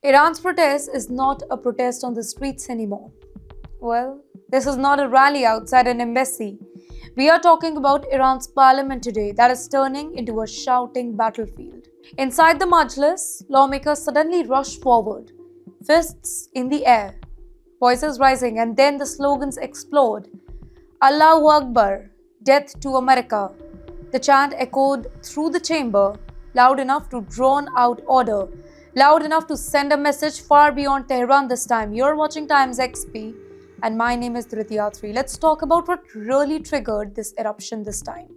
Iran's protest is not a protest on the streets anymore. Well, this is not a rally outside an embassy. We are talking about Iran's parliament today that is turning into a shouting battlefield. Inside the Majlis, lawmakers suddenly rush forward, fists in the air, voices rising, and then the slogans explode. Allahu Akbar, death to America. The chant echoed through the chamber, loud enough to drown out order, loud enough to send a message far beyond Tehran this time. You're watching TimesXP, and my name is Dhritiyatri. Let's talk about what really triggered this eruption this time.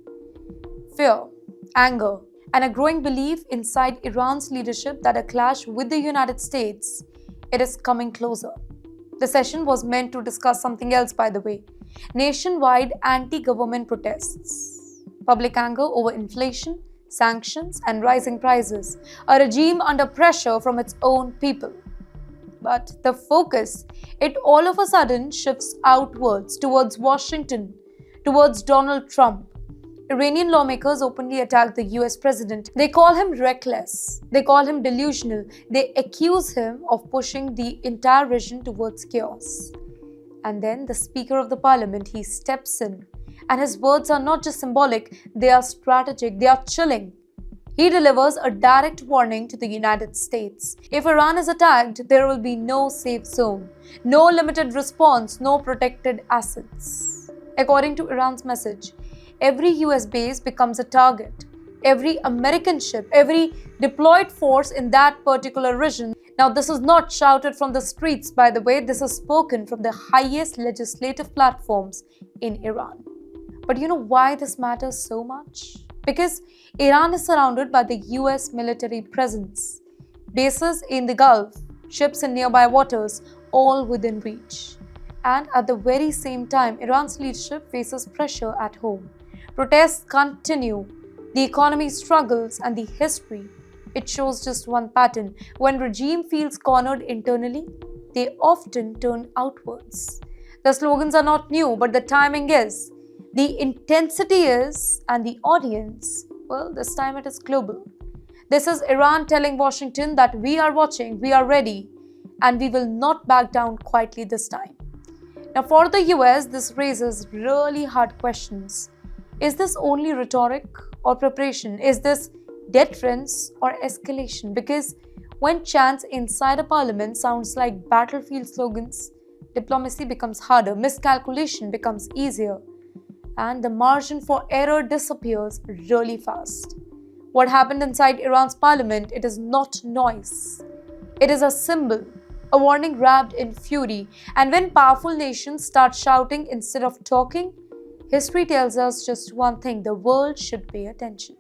Fear, anger, and a growing belief inside Iran's leadership that a clash with the United States, it is coming closer. The session was meant to discuss something else, by the way. Nationwide anti-government protests, public anger over inflation, sanctions, and rising prices, a regime under pressure from its own people. But the focus, it all of a sudden shifts outwards towards Washington, towards Donald Trump. Iranian lawmakers openly attack the US president. They call him reckless. They call him delusional. They accuse him of pushing the entire region towards chaos. And then the Speaker of the Parliament, he steps in. And his words are not just symbolic, they are strategic, they are chilling. He delivers a direct warning to the United States. If Iran is attacked, there will be no safe zone, no limited response, no protected assets. According to Iran's message, every US base becomes a target. Every American ship, every deployed force in that particular region. Now, this is not shouted from the streets, by the way. This is spoken from the highest legislative platforms in Iran. But you know why this matters so much? Because Iran is surrounded by the US military presence. Bases in the Gulf, ships in nearby waters, all within reach. And at the very same time, Iran's leadership faces pressure at home. Protests continue, the economy struggles, and the history, it shows just one pattern. When regime feels cornered internally, they often turn outwards. The slogans are not new, but the timing is. The intensity is, and the audience, well, this time it is global. This is Iran telling Washington that we are watching, we are ready, and we will not back down quietly this time. Now, for the US, this raises really hard questions. Is this only rhetoric or preparation? Is this deterrence or escalation? Because when chants inside a parliament sounds like battlefield slogans, diplomacy becomes harder, miscalculation becomes easier, and the margin for error disappears really fast. What happened inside Iran's parliament, it is not noise. It is a symbol, a warning wrapped in fury. And when powerful nations start shouting instead of talking, history tells us just one thing: the world should pay attention.